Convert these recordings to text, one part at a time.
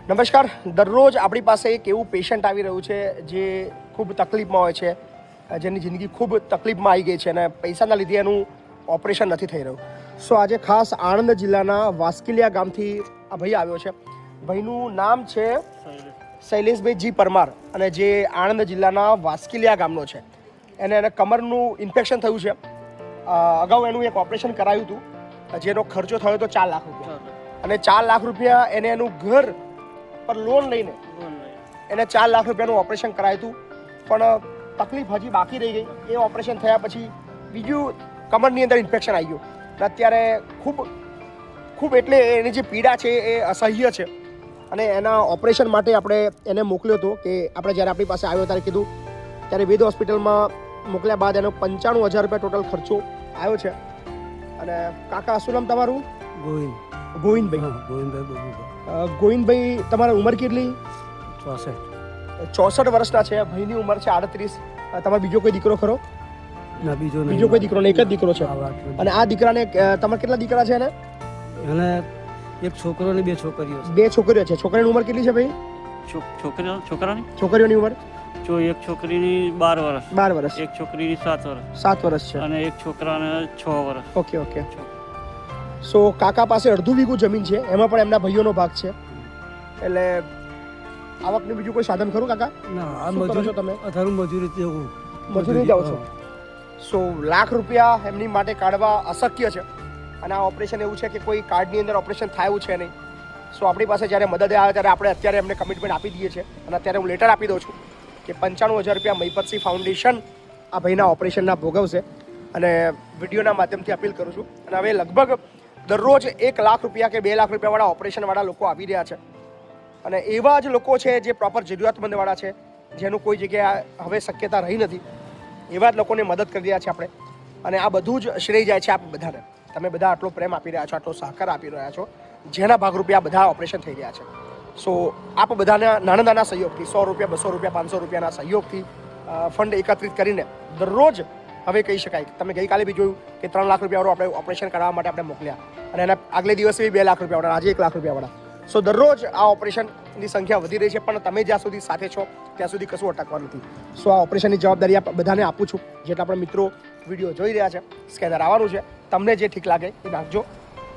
નમસ્કાર. દરરોજ આપણી પાસે એક એવું પેશન્ટ આવી રહ્યું છે જે ખૂબ તકલીફમાં હોય છે, જેની જિંદગી ખૂબ તકલીફમાં આવી ગઈ છે અને પૈસાના લીધે એનું ઓપરેશન નથી થઈ રહ્યું. સો આજે ખાસ આણંદ જિલ્લાના વાસ્કિલિયા ગામથી આ ભાઈ આવ્યો છે. ભાઈનું નામ છે શૈલેષભાઈ જી પરમાર અને જે આણંદ જિલ્લાના વાસ્કિલિયા ગામનો છે. એને કમરનું ઇન્ફેક્શન થયું છે. અગાઉ એનું એક ઓપરેશન કરાયું હતું જેનો ખર્ચો થયો હતો 4 લાખ રૂપિયા અને 4 લાખ રૂપિયા એને એનું ઘર પર લોન લઈને એને 4 લાખ રૂપિયાનું ઓપરેશન કરાયું હતું. પણ તકલીફ હજી બાકી રહી ગઈ. એ ઓપરેશન થયા પછી બીજું કમરની અંદર ઇન્ફેક્શન આવી ગયું. અત્યારે ખૂબ એટલે એની જે પીડા છે એ અસહ્ય છે અને એના ઓપરેશન માટે આપણે એને મોકલ્યો હતો કે આપણે જ્યારે આપણી પાસે આવ્યો ત્યારે કીધું ત્યારે વેદ હોસ્પિટલમાં મોકલ્યા બાદ એનો 95,000 રૂપિયા ટોટલ ખર્ચો આવ્યો છે. અને કાકા શું નામ તમારું? ગોવિંદભાઈ. ગોવિંદભાઈ તમારી ઉંમર કેટલી? 64 વર્ષના છે. ભાઈની ઉંમર છે 38. તમારો બીજો કોઈ દીકરો ખરો? ના, બીજો કોઈ દીકરો નહીં, એક જ દીકરો છે. અને આ દીકરાને તમારે કેટલા દીકરા છે? એને એક છોકરો ને 2 છોકરીઓ છે. 2 છોકરીઓ છે. છોકરીની ઉંમર કેટલી છે ભાઈ? છોકરીઓની ઉંમર એક છોકરીની 12 વર્ષ, 12 વર્ષ, એક છોકરીની 7 વર્ષ, 7 વર્ષ છે અને એક છોકરાને 6 વર્ષ. ઓકે. સો કાકા પાસે અડધું વીઘું જમીન છે, એમાં પણ એમના ભાઈઓનો ભાગ છે. એટલે આવકનું બીજું કોઈ સાધન ખરું કાકા? ના, આ શું કરો છો મજૂરી તમે? અત્યારે મજૂરી જેવું મજૂરી જાઓ છો. સો લાખ રૂપિયા એમની માટે કાઢવા અશક્ય છે અને આ ઓપરેશન એવું છે કે કોઈ કાર્ડની અંદર ઓપરેશન થયું છે નહીં. સો આપણી પાસે જ્યારે મદદ આવે ત્યારે આપણે અત્યારે એમને કમિટમેન્ટ આપી દઈએ છીએ અને અત્યારે હું લેટર આપી દઉં છું કે 95,000 રૂપિયા મહીપતસિંહ ફાઉન્ડેશન આ ભાઈના ઓપરેશનના ભોગવશે અને વિડીયોના માધ્યમથી અપીલ કરું છું. અને હવે લગભગ દરરોજ 1 લાખ રૂપિયા કે 2 લાખ રૂપિયાવાળા ઓપરેશનવાળા લોકો આવી રહ્યા છે અને એવા જ લોકો છે જે પ્રોપર જરૂરિયાતમંદવાળા છે, જેનું કોઈ જગ્યાએ હવે શક્યતા રહી નથી. એવા જ લોકોને મદદ કરી રહ્યા છે આપણે. અને આ બધું જ શ્રેય જાય છે આપ બધાને. તમે બધા આટલો પ્રેમ આપી રહ્યા છો, આટલો સહકાર આપી રહ્યા છો, જેના ભાગરૂપે આ બધા ઓપરેશન થઈ રહ્યા છે. સો આપ બધાના નાના સહયોગથી 100 રૂપિયા, 200 રૂપિયા, 500 રૂપિયાના સહયોગથી ફંડ એકત્રિત કરીને દરરોજ હવે કહી શકાય તમે ગઈકાલે બી જોયું કે 3 લાખ રૂપિયાવાળું આપણે ઓપરેશન કરાવવા માટે આપણે મોકલ્યા અને એના આગલે દિવસે બી 2 લાખ રૂપિયાવાળા, આજે 1 લાખ રૂપિયાવાળા. સો દરરોજ આ ઓપરેશનની સંખ્યા વધી રહી છે પણ તમે જ્યાં સુધી સાથે છો ત્યાં સુધી કશું અટકવાનું નથી. સો આ ઓપરેશનની જવાબદારી બધાને આપું છું. જેટલા આપણા મિત્રો વિડીયો જોઈ રહ્યા છે, સ્કેનર આવવાનું છે, તમને જે ઠીક લાગે એ નાખજો.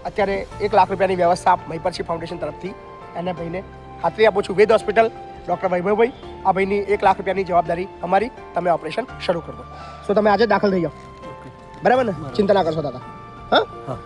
અત્યારે 1 લાખ રૂપિયાની વ્યવસ્થા મહીપતસિંહ ફાઉન્ડેશન તરફથી એને ભાઈને ખાતરી આપું છું. વેદ હોસ્પિટલ ડૉક્ટર વૈભવભાઈ, આ ભાઈની 1 લાખ રૂપિયાની જવાબદારી અમારી. તમે ઓપરેશન શરૂ કરી દો. સો તમે આજે દાખલ થઈ જાઓ, બરાબર ને? ચિંતા ના કરશો દાદા. હા.